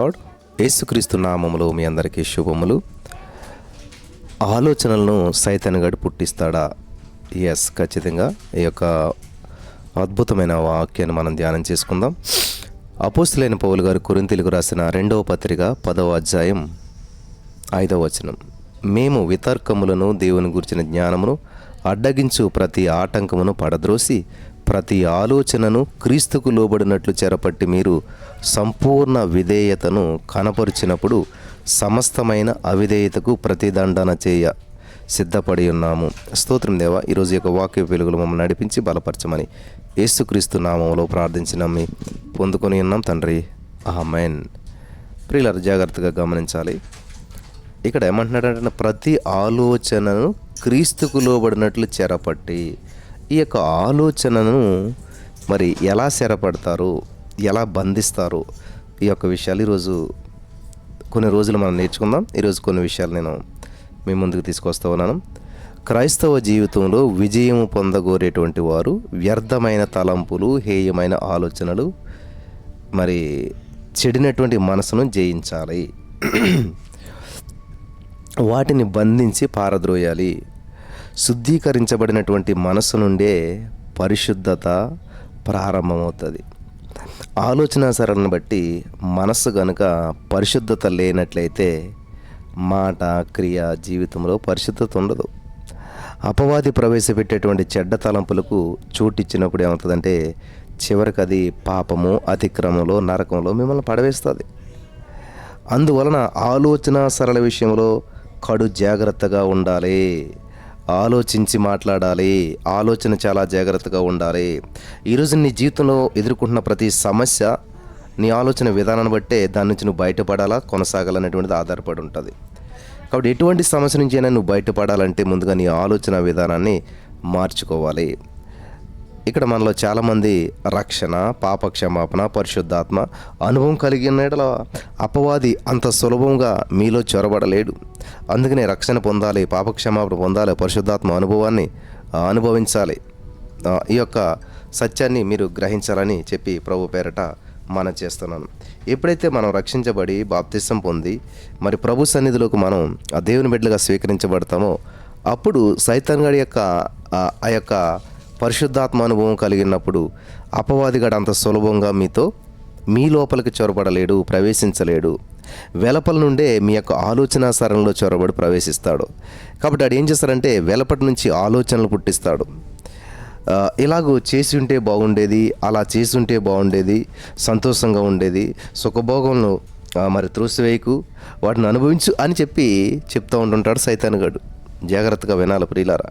Lord, యేసుక్రీస్తు నామములో మీ అందరికీ శుభములు. ఆలోచనలను సైతానుగాడు పుట్టిస్తాడా? ఎస్, ఖచ్చితంగా. ఈ యొక్క అద్భుతమైన వాక్యాన్ని మనం ధ్యానం చేసుకుందాం. అపోస్తులైన పౌలు గారు కొరింథీయులకు రాసిన 2వ పత్రిక 10వ అధ్యాయం 5వ వచనం. మేము వితర్కములను, దేవుని గురించిన జ్ఞానమును అడ్డగించు ప్రతి ఆటంకమును పడద్రోసి ప్రతి ఆలోచనను క్రీస్తుకు లోబడినట్లు చెరపట్టి మీరు సంపూర్ణ విధేయతను కనపరిచినప్పుడు సమస్తమైన అవిధేయతకు ప్రతిదండన చేయ సిద్ధపడి ఉన్నాము. స్తోత్రం దేవా, ఈరోజు యొక్క వాక్య వెలుగులు మమ్మల్ని నడిపించి బలపరచమని యేసుక్రీస్తు నామములో ప్రార్థించినమ్మి పొందుకొని ఉన్నాం తండ్రి, ఆమేన్. ప్రియులారా, జాగ్రత్తగా గమనించాలి. ఇక్కడ ఏమంటున్నాడంటే ప్రతి ఆలోచనను క్రీస్తుకు లోబడినట్లు చెరపట్టి. ఈ యొక్క ఆలోచనను మరి ఎలా చెరపడతారు, ఎలా బంధిస్తారు, ఈ యొక్క విషయాలు ఈరోజు కొన్ని రోజులు మనం నేర్చుకుందాం. ఈరోజు కొన్ని విషయాలు నేను మీ ముందుకు తీసుకొస్తా ఉన్నాను. క్రైస్తవ జీవితంలో విజయం పొందగోరేటువంటి వారు వ్యర్థమైన తలంపులు, హేయమైన ఆలోచనలు, మరి చెడినటువంటి మనసును జయించాలి. వాటిని బంధించి పారద్రోయాలి. శుద్ధీకరించబడినటువంటి మనసు నుండే పరిశుద్ధత ప్రారంభమవుతుంది. ఆలోచన సరళను బట్టి మనస్సు కనుక పరిశుద్ధత లేనట్లయితే మాట, క్రియ, జీవితంలో పరిశుద్ధత ఉండదు. అపవాది ప్రవేశపెట్టేటువంటి చెడ్డ తలంపులకు చోటిచ్చినప్పుడు ఏమవుతుందంటే చివరికి అది పాపము, అతిక్రమంలో, నరకంలో మిమ్మల్ని పడవేస్తుంది. అందువలన ఆలోచన సరళ విషయంలో కడు జాగ్రత్తగా ఉండాలి. ఆలోచించి మాట్లాడాలి. ఆలోచన చాలా జాగ్రత్తగా ఉండాలి. ఈరోజు నీ జీవితంలో ఎదుర్కొంటున్న ప్రతి సమస్య నీ ఆలోచన విధానాన్ని బట్టే దాని నుంచి నువ్వు బయటపడాలా, కొనసాగాలనేటువంటిది ఆధారపడి ఉంటుంది. కాబట్టి ఎటువంటి సమస్య నుంచి అయినా నువ్వు బయటపడాలంటే ముందుగా నీ ఆలోచన విధానాన్ని మార్చుకోవాలి. ఇక్కడ మనలో చాలామంది రక్షణ, పాప క్షమాపణ, పరిశుద్ధాత్మ అనుభవం కలిగిన యెడల అపవాది అంత సులభంగా మీలో చొరబడలేడు. అందుకనే రక్షణ పొందాలి, పాప క్షమాపణ పొందాలి, పరిశుద్ధాత్మ అనుభవాన్ని అనుభవించాలి. ఈ యొక్క సత్యాన్ని మీరు గ్రహించాలని చెప్పి ప్రభు పేరట మనం చేస్తున్నాను. ఎప్పుడైతే మనం రక్షించబడి బాప్తిసం పొంది మరి ప్రభు సన్నిధిలోకి మనం ఆ దేవుని బిడ్డలుగా స్వీకరించబడతామో అప్పుడు సైతాన్గాడి యొక్క ఆ యొక్క పరిశుద్ధాత్మ అనుభవం కలిగినప్పుడు అపవాదిగాడు అంత సులభంగా మీ లోపలికి చొరబడలేడు, ప్రవేశించలేడు. వెలపల నుండే మీ యొక్క ఆలోచన సరణలో చొరబడి ప్రవేశిస్తాడు. కాబట్టి వాడు ఏం చేస్తాడంటే వెలపటి నుంచి ఆలోచనలు పుట్టిస్తాడు. ఇలాగూ చేసి ఉంటే బాగుండేది, అలా చేసి ఉంటే బాగుండేది, సంతోషంగా ఉండేది, సుఖభోగంలో మరి త్రోసివేయకు, వాటిని అనుభవించు అని చెప్తూ ఉంటుంటాడు సైతానుగాడు. జాగ్రత్తగా వినాలి ప్రియులారా.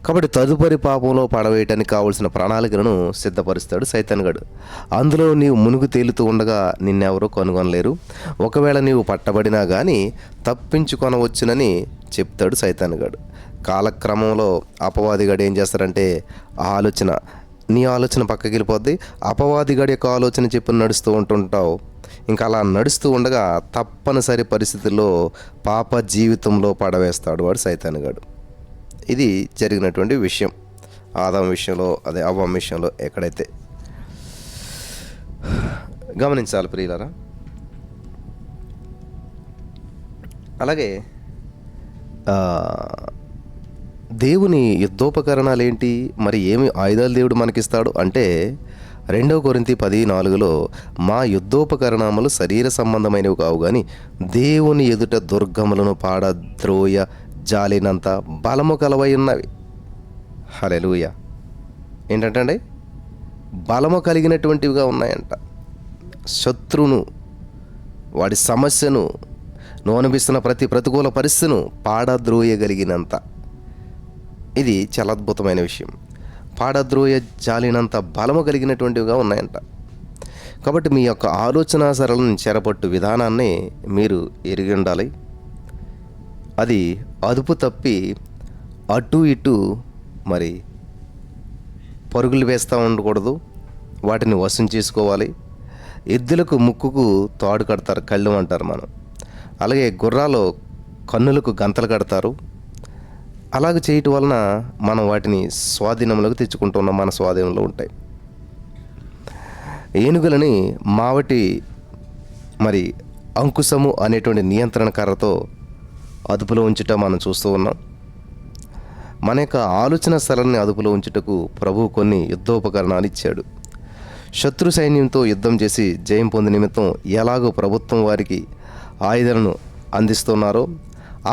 కాబట్టి తదుపరి పాపంలో పడవేయటానికి కావలసిన ప్రణాళికలను సిద్ధపరుస్తాడు సైతానుగాడు. అందులో నీవు మునుగు తేలుతూ ఉండగా నిన్నెవరూ కనుగొనలేరు. ఒకవేళ నీవు పట్టబడినా కానీ తప్పించుకొనవచ్చునని చెప్తాడు సైతానుగాడు. కాలక్రమంలో అపవాదిగాడు ఏం చేస్తారంటే నీ ఆలోచన పక్కకి వెళ్ళిపోద్ది. అపవాదిగాడి యొక్క ఆలోచన చెప్పి నడుస్తూ ఉంటుంటావు. ఇంకా అలా నడుస్తూ ఉండగా తప్పనిసరి పరిస్థితుల్లో పాప జీవితంలో పడవేస్తాడు వాడు సైతానుగాడు. ఇది జరిగినటువంటి విషయం ఆదాం విషయంలో, అదే అవ్వం విషయంలో. ఎక్కడైతే గమనించాలి ప్రియులారా. అలాగే దేవుని యుద్ధోపకరణాలు ఏంటి, మరి ఏమి ఆయుధాలు దేవుడు మనకిస్తాడు అంటే 2 కొరింథీ 10:4 మా యుద్ధోపకరణములు శరీర సంబంధమైనవి కావు కానీ దేవుని ఎదుట దుర్గములను పాడద్రోయ జాలినంత బలము కలవై ఉన్నవి. హల్లెలూయా. ఏంటంటే బలము కలిగినటువంటివిగా ఉన్నాయంట. శత్రువును, వాడి సమస్యను, నువ్వు అనిపిస్తున్న ప్రతి ప్రతికూల పరిస్థితిను పాడద్రోయగలిగినంత. ఇది చాలా అద్భుతమైన విషయం. పాడద్రోయ జాలినంత బలము కలిగినటువంటివిగా ఉన్నాయంట. కాబట్టి మీ యొక్క ఆలోచన సరళను చెరపట్టు విధానాన్ని మీరు ఎరిగి ఉండాలి. అది అదుపు తప్పి అటు ఇటు మరి పరుగులు వేస్తూ ఉండకూడదు. వాటిని వశం చేసుకోవాలి. ఎద్దులకు ముక్కుకు తాడు కడతారు, కళ్ళు అంటారు మనం. అలాగే గుర్రాలు కన్నులకు గంతలు కడతారు. అలాగ చేయటం వలన మనం వాటిని స్వాధీనంలోకి తెచ్చుకుంటున్నాం, మన స్వాధీనంలో ఉంటాయి. ఏనుగులని మావటి మరి అంకుశము అనేటువంటి నియంత్రణ కర్రతో అదుపులో ఉంచుట మనం చూస్తూ ఉన్నాం. మన యొక్క ఆలోచన స్థలాన్ని అదుపులో ఉంచుటకు ప్రభువు కొన్ని యుద్ధోపకరణాలు ఇచ్చాడు. శత్రు సైన్యంతో యుద్ధం చేసి జయం పొంది నిమిత్తం ఎలాగో ప్రభుత్వం వారికి ఆయుధాలను అందిస్తున్నారో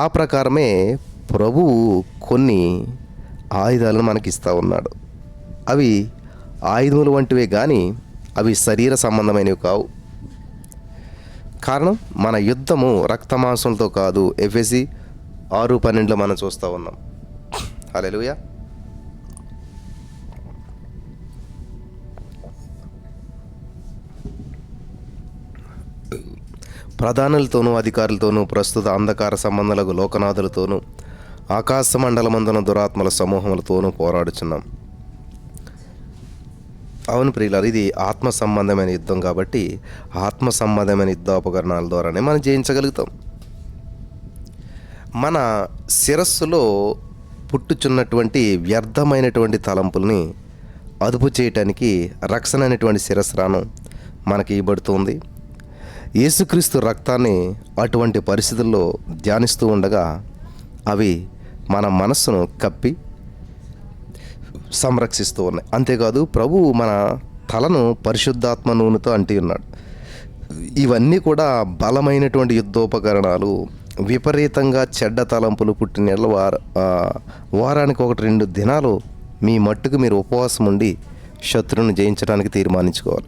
ఆ ప్రకారమే ప్రభువు కొన్ని ఆయుధాలను మనకి ఇస్తూ ఉన్నాడు. అవి ఆయుధములు వంటివే కానీ అవి శరీర సంబంధమైనవి కావు. కారణం, మన యుద్ధము రక్తమాంసంతో కాదు. ఎఫెసీ 6:12 మనం చూస్తూ ఉన్నాం. హల్లెలూయా. ప్రధానులతోనూ అధికారులతోనూ ప్రస్తుత అంధకార సంబంధాలకు లోకనాథులతోనూ ఆకాశ మండలమందున దురాత్మల సమూహములతోనూ పోరాడుచున్నాం. అవును ప్రియులారా, ఇది ఆత్మ సంబంధమైన యుద్ధం కాబట్టి ఆత్మ సంబంధమైన యుద్ధోపకరణాల ద్వారానే మనం జయించగలుగుతాం. మన శిరస్సులో పుట్టుచున్నటువంటి వ్యర్థమైనటువంటి తలంపుల్ని అదుపు చేయటానికి రక్షణ అనేటువంటి శిరస్రాను మనకి ఇవ్వబడుతుంది. యేసుక్రీస్తు రక్తాన్ని అటువంటి పరిస్థితుల్లో ధ్యానిస్తూ ఉండగా అవి మన మనస్సును కప్పి సంరక్షిస్తూ ఉన్నాయి. అంతేకాదు, ప్రభువు మన తలను పరిశుద్ధాత్మ నూనెతో అంటి ఉన్నాడు. ఇవన్నీ కూడా బలమైనటువంటి యుద్ధోపకరణాలు. విపరీతంగా చెడ్డ తలంపులు పుట్టిన వారానికి 1-2 దినాలు మీ మట్టుకు మీరు ఉపవాసం ఉండి శత్రువును జయించడానికి తీర్మానించుకోవాలి.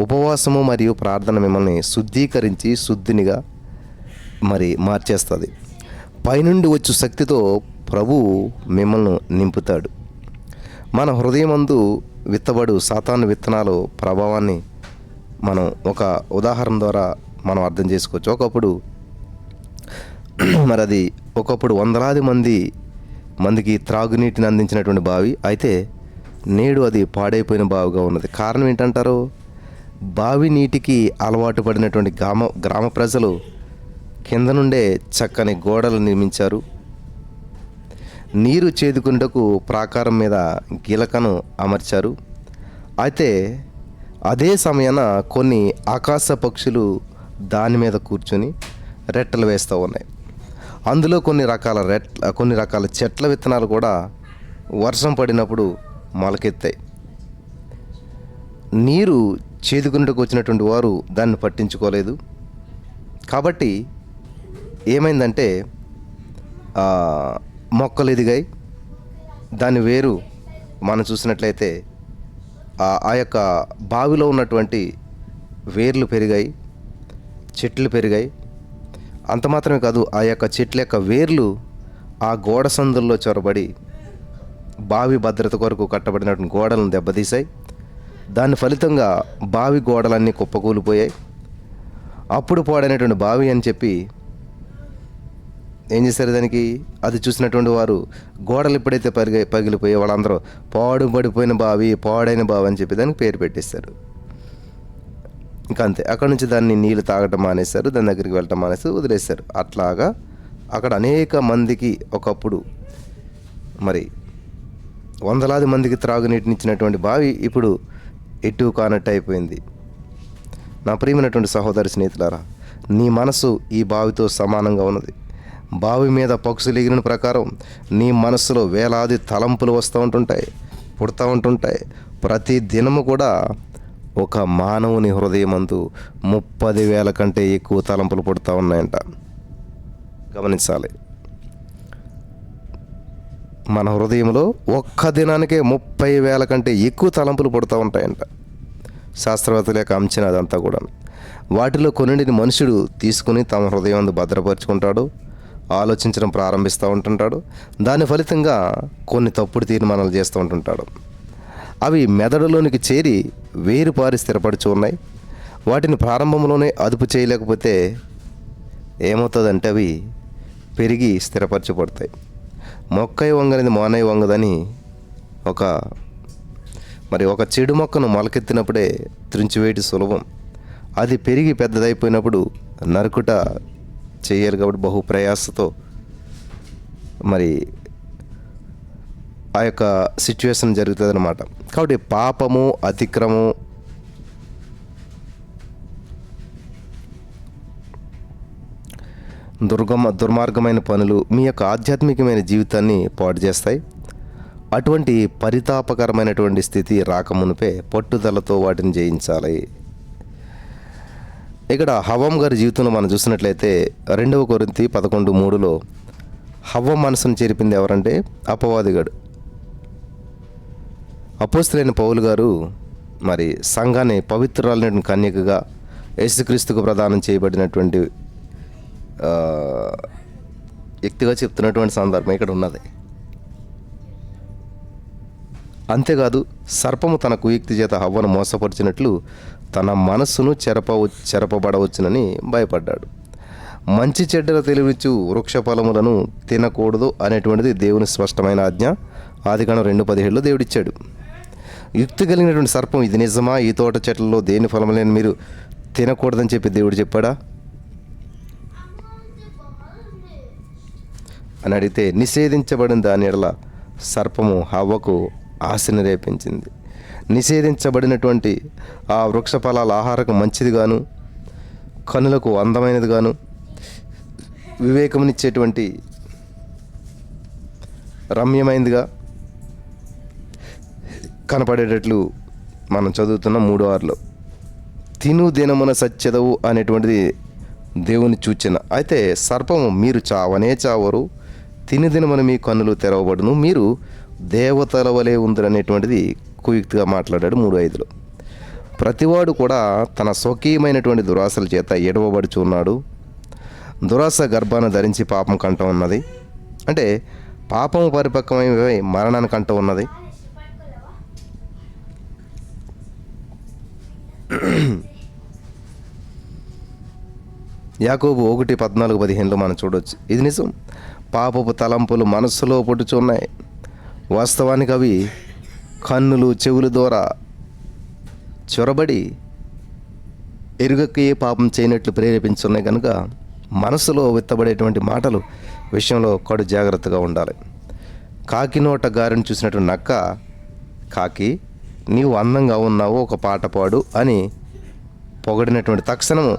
ఉపవాసము మరియు ప్రార్థన మిమ్మల్ని శుద్ధీకరించి శుద్ధినిగా మరి మార్చేస్తుంది. పైనుండి వచ్చు శక్తితో ప్రభువు మిమ్మల్ని నింపుతాడు. మన హృదయమందు విత్తబడు సాతాను విత్తనాలు ప్రభావాన్ని మనం ఒక ఉదాహరణ ద్వారా మనం అర్థం చేసుకోవచ్చు. ఒకప్పుడు వందలాది మందికి త్రాగునీటిని అందించినటువంటి బావి అయితే నేడు అది పాడైపోయిన బావిగా ఉన్నది. కారణం ఏంటంటారు? బావి నీటికి అలవాటు పడినటువంటి గ్రామ ప్రజలు కింద నుండే చక్కని గోడలు నిర్మించారు. నీరు చేదుకుంటకు ప్రాకారం మీద గిలకను అమర్చారు. అయితే అదే సమయాన కొన్ని ఆకాశ పక్షులు దాని మీద కూర్చొని రెట్టలు వేస్తూ ఉన్నాయి. అందులో కొన్ని రకాల చెట్ల విత్తనాలు కూడా వర్షం పడినప్పుడు మొలకెత్తాయి. నీరు చేదుకుంటకు వచ్చినటువంటి వారు దాన్ని పట్టించుకోలేదు. కాబట్టి ఏమైందంటే మొక్కలు ఎదిగాయి. దాని వేరు మనం చూసినట్లయితే ఆ యొక్క బావిలో ఉన్నటువంటి వేర్లు పెరిగాయి, చెట్లు పెరిగాయి. అంత మాత్రమే కాదు, ఆ యొక్క చెట్ల యొక్క వేర్లు ఆ గోడ సందుల్లో చొరబడి బావి భద్రత కొరకు కట్టబడినటువంటి గోడలను దెబ్బతీశాయి. దాని ఫలితంగా బావి గోడలన్నీ కుప్పకూలిపోయాయి. అప్పుడు పాడైనటువంటి బావి అని చెప్పి ఏం చేశారు? దానికి అది చూసినటువంటి వారు గోడలు ఎప్పుడైతే పగిలిపోయి వాళ్ళందరూ పాడుబడిపోయిన బావి, పాడైన బావి అని చెప్పి దానికి పేరు పెట్టేశారు. ఇంకా అంతే. అక్కడ నుంచి దాన్ని నీళ్ళు తాగటం మానేశారు, దాని దగ్గరికి వెళ్ళటం మానేసి వదిలేశారు. అట్లాగా అక్కడ అనేక మందికి ఒకప్పుడు మరి వందలాది మందికి త్రాగునీటిని ఇచ్చినటువంటి బావి ఇప్పుడు ఎటు కానట్టు అయిపోయింది. నా ప్రియమైనటువంటి సహోదరి స్నేహితులారా, నీ మనసు ఈ బావితో సమానంగా ఉన్నది. బావి మీద పక్షులు ఎగిరిన ప్రకారం నీ మనస్సులో వేలాది తలంపులు పుడుతూ ఉంటుంటాయి. ప్రతి దినము కూడా ఒక మానవుని హృదయమందు 30,000 కంటే ఎక్కువ తలంపులు పుడుతూ ఉన్నాయంట. గమనించాలి. మన హృదయంలో ఒక్క దినానికే 30,000 కంటే ఎక్కువ తలంపులు పుడుతూ ఉంటాయంట. శాస్త్రవేత్తల యొక్క అంచనా అదంతా కూడా. వాటిలో కొన్నింటిని మనుషుడు తీసుకుని తమ హృదయం భద్రపరుచుకుంటాడు, ఆలోచించడం ప్రారంభిస్తూ ఉంటుంటాడు. దాని ఫలితంగా కొన్ని తప్పుడు తీర్మానాలు చేస్తూ ఉంటుంటాడు. అవి మెదడులోనికి చేరి వేరుపారి స్థిరపడుచు ఉన్నాయి. వాటిని ప్రారంభంలోనే అదుపు చేయలేకపోతే ఏమవుతుందంటే అవి పెరిగి స్థిరపరచబడతాయి. మొక్కై వంగనిది మోనై వంగదని ఒక చెడు మొక్కను మొలకెత్తినప్పుడే త్రుంచివేయటి సులభం. అది పెరిగి పెద్దదైపోయినప్పుడు నరుకుట చేయాలి. కాబట్టి బహు ప్రయాసతో మరి ఆ యొక్క సిచ్యువేషన్ జరుగుతుంది అన్నమాట. కాబట్టి పాపము, అతిక్రమము దుర్మార్గమైన పనులు మీ యొక్క ఆధ్యాత్మికమైన జీవితాన్ని పాడు చేస్తాయి. అటువంటి పరితాపకరమైనటువంటి స్థితి రాకమునిపే పట్టుదలతో వాటిని జయించాలి. ఇక్కడ హవ్వం గారి జీవితంలో మనం చూసినట్లయితే 2 కొరింథీ 11:3లో హవ్వ మనసును చెరిపింది ఎవరంటే అపవాదిగాడు. అపోస్తలుడైన పౌలు గారు మరి సంఘాన్ని పవిత్రురాలైన కన్యకగా యేసుక్రీస్తుకు ప్రదానం చేయబడినటువంటి వ్యక్తిగా చెప్తున్నటువంటి సందర్భం ఇక్కడ ఉన్నది. అంతేకాదు సర్పము తన కుయుక్తి చేత హవ్వను మోసపరిచినట్లు తన మనస్సును చెరపబడవచ్చునని భయపడ్డాడు. మంచి చెడ్డల తెలివిచ్చు వృక్ష ఫలములను తినకూడదు అనేటువంటిది దేవుని స్పష్టమైన ఆజ్ఞ. ఆదికాండం 2:17లో దేవుడిచ్చాడు. యుక్తి కలిగినటువంటి సర్పం ఇది నిజమా, ఈ తోట చెట్లలో దేని ఫలములేని మీరు తినకూడదని చెప్పి దేవుడు చెప్పాడా అని అడిగితే, నిషేధించబడిన దాని ఎడల సర్పము హవ్వకు ఆశని రేపించింది. నిషేధించబడినటువంటి ఆ వృక్ష ఫలాల ఆహారకు మంచిదిగాను, కనులకు అందమైనదిగాను, వివేకమునిచ్చేటువంటి రమ్యమైనదిగా కనపడేటట్లు మనం చదువుతున్న 3:6లో తిను దినమున సత్యదవు అనేటువంటిది దేవుని సూచన. అయితే సర్పము మీరు చావనే చావరు, తిని దినమున మీ కన్నులు తెరవబడును, మీరు దేవతల వలె ఉందరనేటువంటిది కుయుక్తిగా మాట్లాడాడు 3:5లో. ప్రతివాడు కూడా తన స్వకీయమైనటువంటి దురాశల చేత ఎడవబడుచున్నాడు. దురాశ గర్భాన్ని ధరించి పాపం కంట ఉన్నది. అంటే పాపము పరిపక్వమై మరణానికి కంట ఉన్నది. యాకోబు 1:14-15లో మనం చూడవచ్చు. ఇది నిజం. పాపపు తలంపులు మనస్సులో పుట్టుచున్నాయి. వాస్తవానికి అవి కన్నులు చెవుల ద్వారా చొరబడి ఎరుగకే పాపం చేయనట్లు ప్రేరేపించున్నాయి. కనుక మనసులో విత్తబడేటువంటి మాటలు విషయంలో కడు జాగ్రత్తగా ఉండాలి. కాకి నోట గారిని చూసినటువంటి నక్క, కాకి నీవు అందంగా ఉన్నావు, ఒక పాట పాడు అని పొగడినటువంటి తక్షణము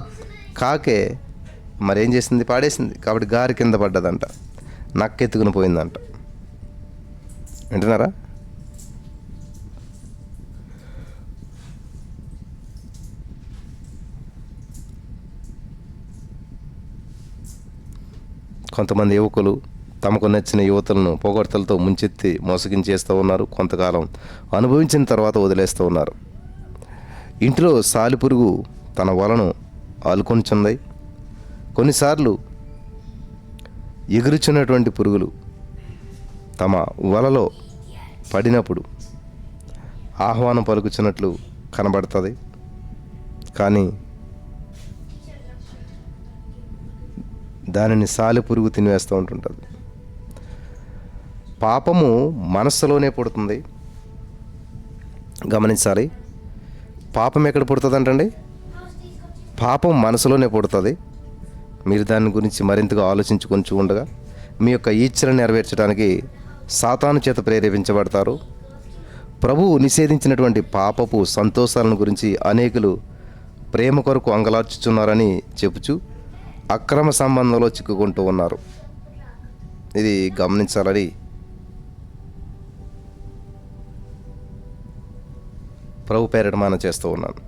కాకే మరేం చేసింది, పాడేసింది. కాబట్టి గారి కింద పడ్డదంట, నక్క ఎత్తుకుని పోయిందంట. వింటున్నారా? కొంతమంది యువకులు తమకు నచ్చిన యువతులను పొగడ్తలతో ముంచెత్తి మోసగించేస్తూ ఉన్నారు. కొంతకాలం అనుభవించిన తర్వాత వదిలేస్తూ ఉన్నారు. ఇంటిలో సాలిపురుగు తన వలను ఆలుకొనిచుంది. కొన్నిసార్లు ఎగురుచున్నటువంటి పురుగులు తమ వలలో పడినప్పుడు ఆహ్వానం పలుకుచున్నట్లు కనబడుతుంది. కానీ దానిని సాలిపురుగు తినివేస్తూ ఉంటుంటుంది. పాపము మనస్సులోనే పుడుతుంది. గమనించాలి. పాపం ఎక్కడ పుడుతుంది అంటండి? పాపం మనసులోనే పుడుతుంది. మీరు దాని గురించి మరింతగా ఆలోచించుకొని ఉండగా మీ యొక్క ఈచ్ఛను నెరవేర్చడానికి సాతాను చేత ప్రేరేపించబడతారు. ప్రభువు నిషేధించినటువంటి పాపపు సంతోషాలను గురించి అనేకులు ప్రేమ కొరకు అంగలార్చుచున్నారని చెప్పుచు అక్రమ సంబంధంలో చిక్కుకుంటూ ఉన్నారు. ఇది గమనించాలని ప్రభు పేరిట మనం చేస్తూ ఉన్నాను.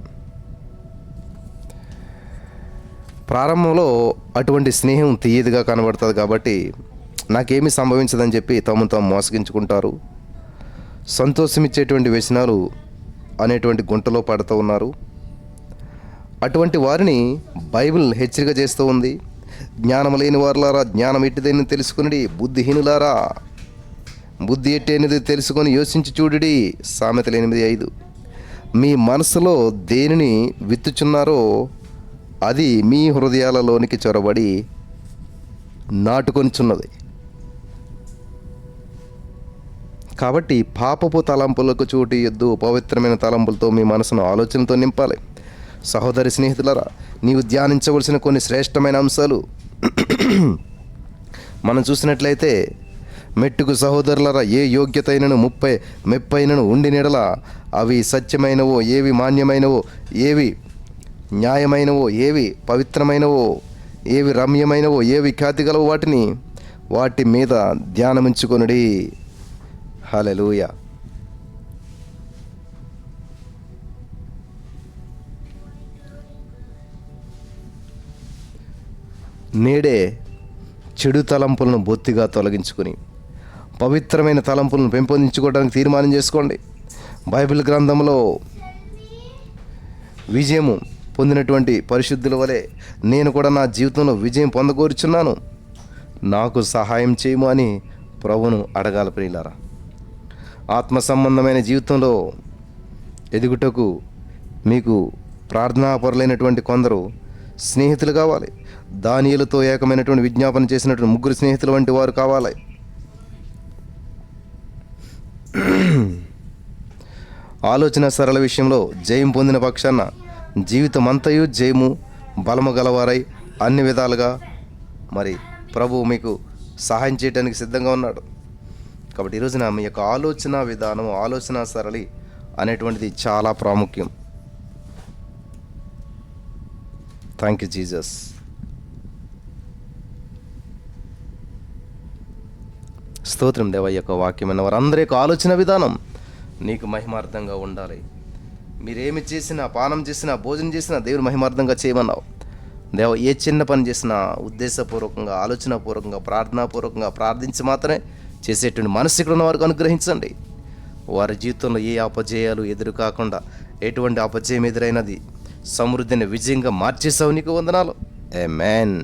ప్రారంభంలో అటువంటి స్నేహం తీయదిగా కనబడుతుంది కాబట్టి నాకేమీ సంభవించదని చెప్పి తాము తాము మోసగించుకుంటారు. సంతోషమిచ్చేటువంటి వ్యసనాలు అనేటువంటి గుంటలో పడుతూ ఉన్నారు. అటువంటి వారిని బైబిల్ హెచ్చరిక చేస్తూ ఉంది. జ్ఞానం లేని వారులారా జ్ఞానం ఎట్టిదని తెలుసుకుని, బుద్ధిహీనులారా బుద్ధి ఎట్టేనిది తెలుసుకొని యోచించి చూడుడి. సామెతలు 8:5. మీ మనసులో దేనిని విత్తుచున్నారో అది మీ హృదయాలలోనికి చొరబడి నాటుకొనిచున్నది. కాబట్టి పాపపు తలంపులకు చోటు ఇయ్యొద్దు. పవిత్రమైన తలంపులతో మీ మనసును ఆలోచనతో నింపాలి. సహోదరి స్నేహితులారా, నీవు ధ్యానించవలసిన కొన్ని శ్రేష్టమైన అంశాలు మనం చూసినట్లయితే, మెట్టుకు సహోదరులరా, ఏ యోగ్యత అయినను మెప్పైనను ఉండి నెడల అవి సత్యమైనవో, ఏవి మాన్యమైనవో, ఏవి న్యాయమైనవో, ఏవి పవిత్రమైనవో, ఏవి రమ్యమైనవో, ఏవి ఖ్యాతి గలవో వాటి మీద ధ్యానముంచుకొనుడి. హల్లెలూయా. నేడే చెడు తలంపులను బొత్తిగా తొలగించుకుని పవిత్రమైన తలంపులను పెంపొందించుకోవడానికి తీర్మానం చేసుకోండి. బైబిల్ గ్రంథంలో విజయము పొందినటువంటి పరిశుద్ధుల వలె నేను కూడా నా జీవితంలో విజయం పొందగోరుచున్నాను, నాకు సహాయం చేయము అని ప్రభువును అడగాల ప్రియులారా. ఆత్మ సంబంధమైన జీవితంలో ఎదుగుటకు మీకు ప్రార్థనాపరులైనటువంటి కొందరు స్నేహితులు కావాలి. దానియేలుతో ఏకమైనటువంటి విజ్ఞాపన చేసినటువంటి 3 స్నేహితుల వంటి వారు కావాలి. ఆలోచన సరళ విషయంలో జయం పొందిన పక్షాన జీవితమంతయు జయము బలము గలవారై అన్ని విధాలుగా మరి ప్రభువు మీకు సహాయం చేయడానికి సిద్ధంగా ఉన్నాడు. కాబట్టి ఈరోజున మీ యొక్క ఆలోచన విధానం, ఆలోచన సరళి అనేటువంటిది చాలా ప్రాముఖ్యం. Thank you Jesus. స్తోత్రం దేవ. యొక్క వాక్యమైన వారందరి యొక్క ఆలోచన విధానం నీకు మహిమార్థంగా ఉండాలి. మీరేమి చేసినా, పానం చేసినా, భోజనం చేసినా దేవుని మహిమార్థంగా చేయమన్నావు దేవ. ఏ చిన్న పని చేసినా ఉద్దేశపూర్వకంగా, ఆలోచనాపూర్వకంగా, ప్రార్థనాపూర్వకంగా ప్రార్థించి మాత్రమే చేసేటువంటి మనసు ఇక్కడ ఉన్న వారికి అనుగ్రహించండి. వారి జీవితంలో ఏ అపజయాలు ఎదురు కాకుండా, ఎటువంటి అపజయం ఎదురైనది సమృద్ధిని విజయంగా మార్చేసావు, నీకు వందనాలు. ఆమేన్.